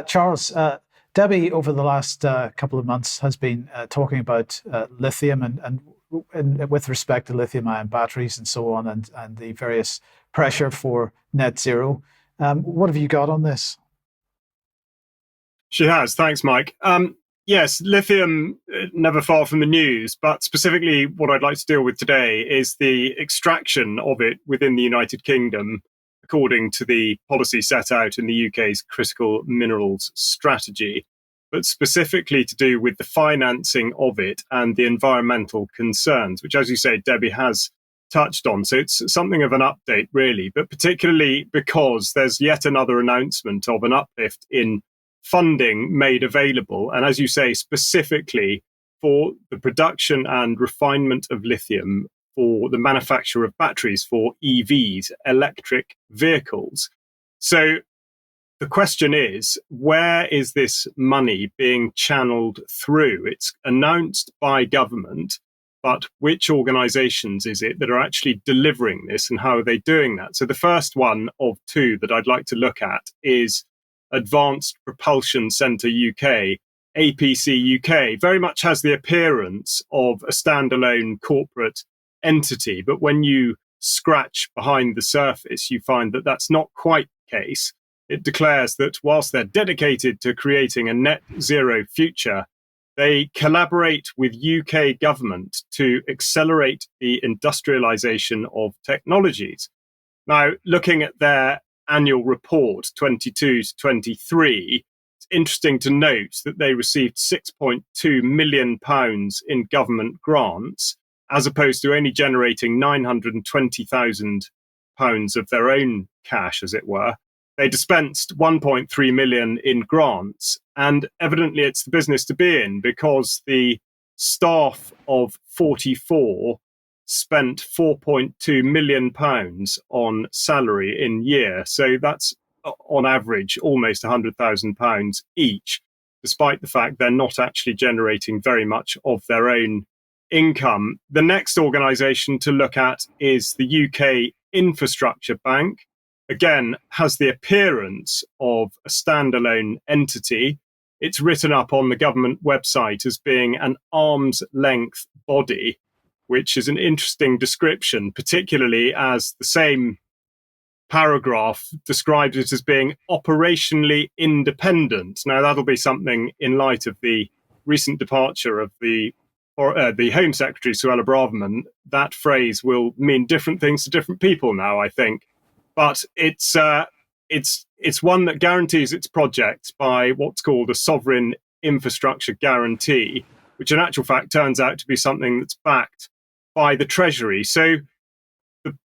Charles, Debbie, over the last couple of months, has been talking about lithium and with respect to lithium-ion batteries and so on, and the various pressure for net zero. What have you got on this? She has. Thanks, Mike. Yes, lithium, never far from the news, but specifically what I'd like to deal with today is the extraction of it within the United Kingdom, according to the policy set out in the UK's critical minerals strategy, but specifically to do with the financing of it and the environmental concerns, which, as you say, Debbie has touched on. So it's something of an update, really, but particularly because there's yet another announcement of an uplift in funding made available. And as you say, specifically for the production and refinement of lithium for the manufacture of batteries for EVs, electric vehicles. So the question is, where is this money being channeled through? It's announced by government, but which organizations is it that are actually delivering this, and how are they doing that? So the first one of two that I'd like to look at is Advanced Propulsion Centre UK, APC UK. Very much has the appearance of a standalone corporate entity, but when you scratch behind the surface, you find that that's not quite the case. It declares that whilst they're dedicated to creating a net zero future, they collaborate with UK government to accelerate the industrialisation of technologies. Now, looking at their annual report 22 to 23, it's interesting to note that they received £6.2 million in government grants, as opposed to only generating £920,000 of their own cash, as it were. They dispensed 1.3 million in grants, and evidently it's the business to be in, because the staff of 44 spent £4.2 million on salary in year. So that's on average almost £100,000 each, despite the fact they're not actually generating very much of their own income. The next organisation to look at is the UK Infrastructure Bank. Again, has the appearance of a standalone entity. It's written up on the government website as being an arm's length body, which is an interesting description, particularly as the same paragraph describes it as being operationally independent. Now, that'll be something in light of the recent departure of the Home Secretary, Suella Braverman. That phrase will mean different things to different people now, I think. But it's one that guarantees its projects by what's called a sovereign infrastructure guarantee, which in actual fact turns out to be something that's backed by the Treasury. So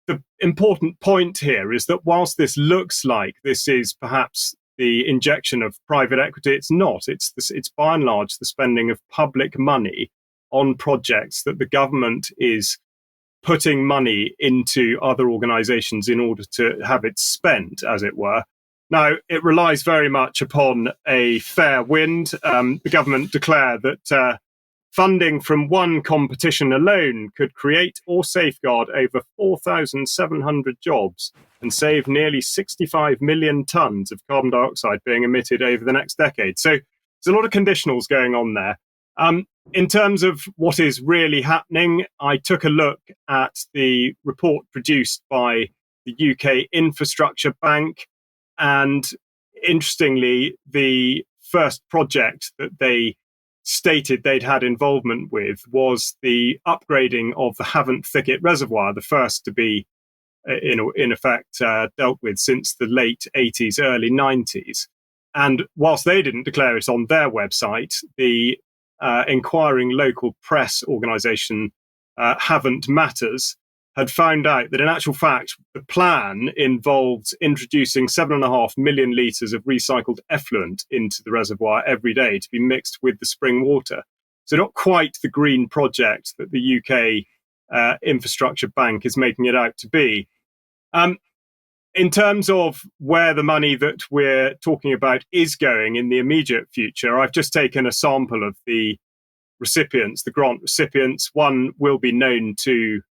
the important point here is that whilst this looks like this is perhaps the injection of private equity, it's not. It's by and large the spending of public money on projects that the government is putting money into other organizations in order to have it spent, as it were. Now, it relies very much upon a fair wind. The government declare that funding from one competition alone could create or safeguard over 4,700 jobs and save nearly 65 million tonnes of carbon dioxide being emitted over the next decade. So there's a lot of conditionals going on there. In terms of what is really happening, I took a look at the report produced by the UK Infrastructure Bank, and interestingly, the first project that they stated they'd had involvement with was the upgrading of the Havant Thicket Reservoir, the first to be, in effect, dealt with since the late 80s, early 90s. And whilst they didn't declare it on their website, the inquiring local press organisation Havant Matters had found out that in actual fact the plan involved introducing 7.5 million litres of recycled effluent into the reservoir every day to be mixed with the spring water. So not quite the green project that the UK Infrastructure Bank is making it out to be. In terms of where the money that we're talking about is going in the immediate future, I've just taken a sample of the recipients, the grant recipients. One will be known to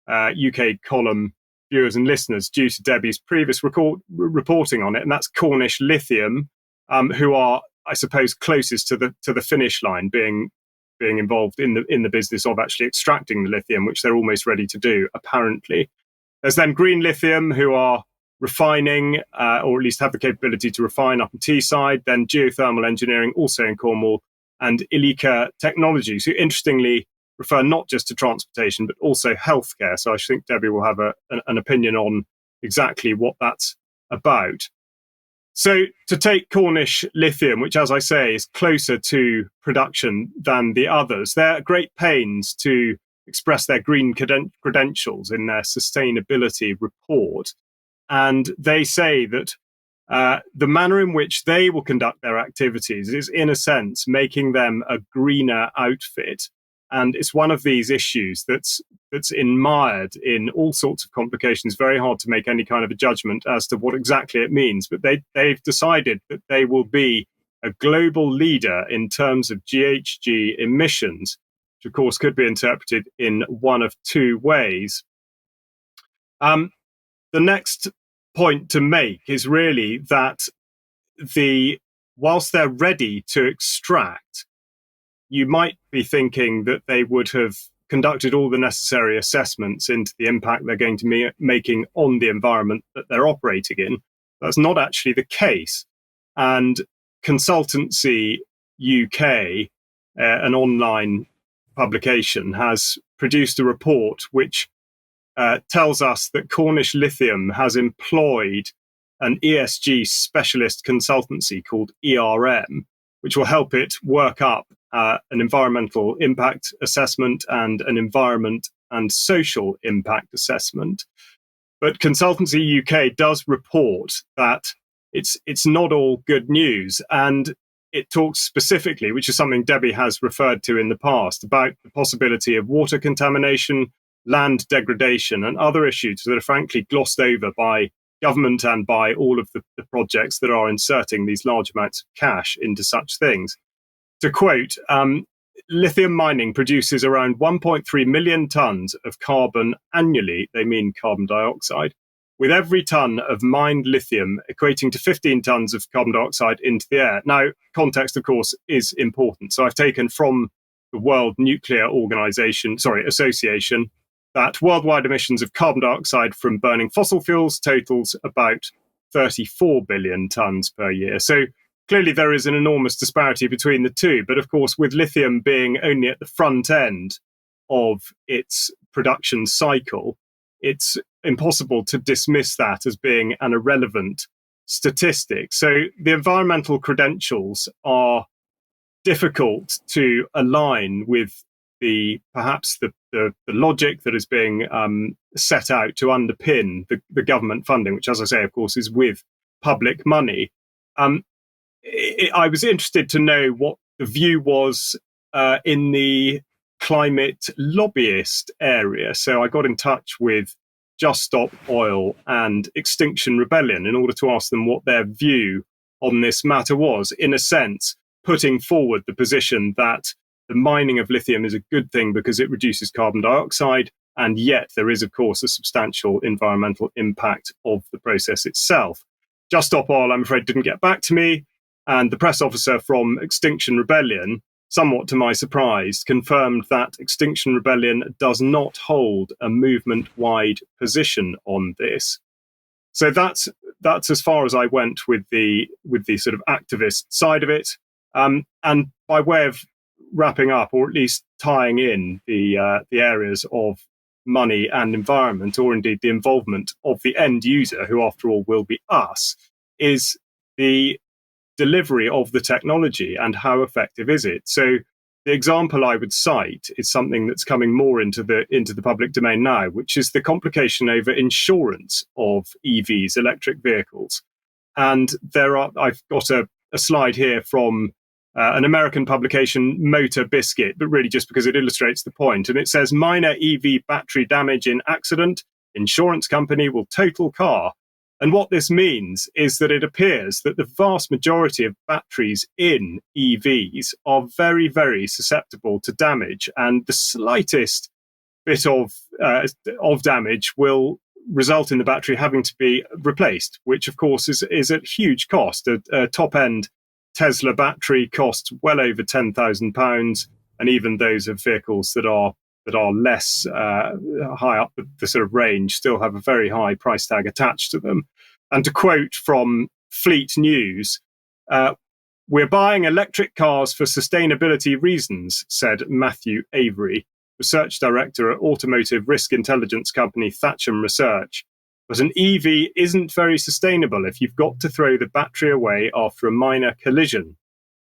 UK column viewers and listeners due to Debbie's previous reporting on it, and that's Cornish Lithium. who are, I suppose, closest to the finish line, being involved in the business of actually extracting the lithium, which they're almost ready to do, apparently. There's then Green Lithium, who are refining, or at least have the capability to refine up in Teesside, then geothermal engineering, also in Cornwall, and Ilika Technologies, who interestingly refer not just to transportation, but also healthcare. So I think Debbie will have an opinion on exactly what that's about. So to take Cornish Lithium, which, as I say, is closer to production than the others, they're at great pains to express their green credentials in their sustainability report. And they say that the manner in which they will conduct their activities is, in a sense, making them a greener outfit. And it's one of these issues that's mired in all sorts of complications, very hard to make any kind of a judgment as to what exactly it means. But they've decided that they will be a global leader in terms of GHG emissions, which of course could be interpreted in one of two ways. The next point to make is really that whilst they're ready to extract, you might be thinking that they would have conducted all the necessary assessments into the impact they're going to be making on the environment that they're operating in. That's not actually the case. And Consultancy UK, an online publication, has produced a report which tells us that Cornish Lithium has employed an ESG specialist consultancy called ERM, which will help it work up an environmental impact assessment and an environment and social impact assessment. But Consultancy UK does report that it's not all good news. And it talks specifically, which is something Debbie has referred to in the past, about the possibility of water contamination, land degradation, and other issues that are frankly glossed over by government and by all of the projects that are inserting these large amounts of cash into such things. To quote, lithium mining produces around 1.3 million tons of carbon annually. They mean carbon dioxide, with every ton of mined lithium equating to 15 tons of carbon dioxide into the air. Now, context, of course, is important. So I've taken from the World Nuclear Association that worldwide emissions of carbon dioxide from burning fossil fuels totals about 34 billion tons per year. So clearly there is an enormous disparity between the two. But of course, with lithium being only at the front end of its production cycle, it's impossible to dismiss that as being an irrelevant statistic. So the environmental credentials are difficult to align with perhaps the logic that is being set out to underpin the government funding, which, as I say, of course, is with public money. I was interested to know what the view was in the climate lobbyist area. So I got in touch with Just Stop Oil and Extinction Rebellion in order to ask them what their view on this matter was, in a sense, putting forward the position that the mining of lithium is a good thing because it reduces carbon dioxide, and yet there is, of course, a substantial environmental impact of the process itself. Just Stop Oil, I'm afraid, didn't get back to me, and the press officer from Extinction Rebellion, somewhat to my surprise, confirmed that Extinction Rebellion does not hold a movement-wide position on this. So that's as far as I went with the sort of activist side of it. And by way of wrapping up, or at least tying in the areas of money and environment, or indeed the involvement of the end user, who after all will be us, is the delivery of the technology and how effective is it. So the example I would cite is something that's coming more into the public domain now, which is the complication over insurance of EVs, electric vehicles. And I've got a slide here from an American publication, Motor Biscuit, but really just because it illustrates the point. And it says, minor EV battery damage in accident, insurance company will total car. And what this means is that it appears that the vast majority of batteries in EVs are very, very susceptible to damage. And the slightest bit of damage will result in the battery having to be replaced, which of course is at huge cost. A top-end Tesla battery costs well over £10,000, and even those of vehicles that are less high up the sort of range still have a very high price tag attached to them. And to quote from Fleet News, "We're buying electric cars for sustainability reasons," said Matthew Avery, research director at automotive risk intelligence company Thatcham Research. "But an EV isn't very sustainable if you've got to throw the battery away after a minor collision.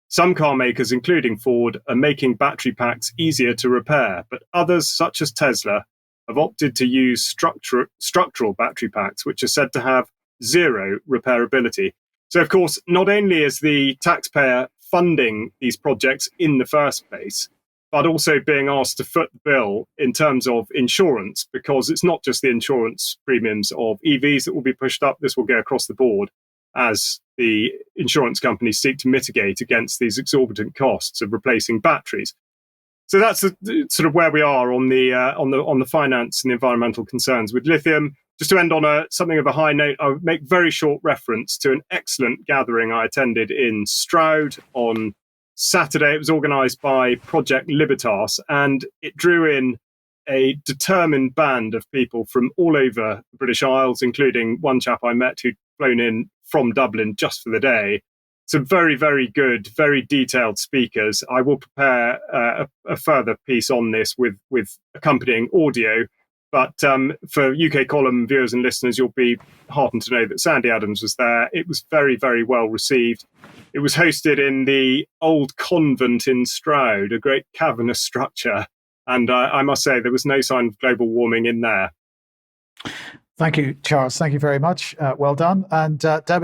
Some car makers, including Ford, are making battery packs easier to repair, but others, such as Tesla, have opted to use structural battery packs, which are said to have zero repairability." So, of course, not only is the taxpayer funding these projects in the first place, but also being asked to foot the bill in terms of insurance, because it's not just the insurance premiums of EVs that will be pushed up. This will go across the board as the insurance companies seek to mitigate against these exorbitant costs of replacing batteries. So that's sort of where we are on the finance and the environmental concerns with lithium. Just to end on something of a high note, I would make very short reference to an excellent gathering I attended in Stroud on Saturday. It was organised by Project Libertas, and it drew in a determined band of people from all over the British Isles, including one chap I met who'd flown in from Dublin just for the day. Some very, very good, very detailed speakers. I will prepare a further piece on this with accompanying audio. But for UK column viewers and listeners, you'll be heartened to know that Sandy Adams was there. It was very, very well received. It was hosted in the old convent in Stroud, a great cavernous structure. And I must say, there was no sign of global warming in there. Thank you, Charles. Thank you very much. Well done. And Debbie,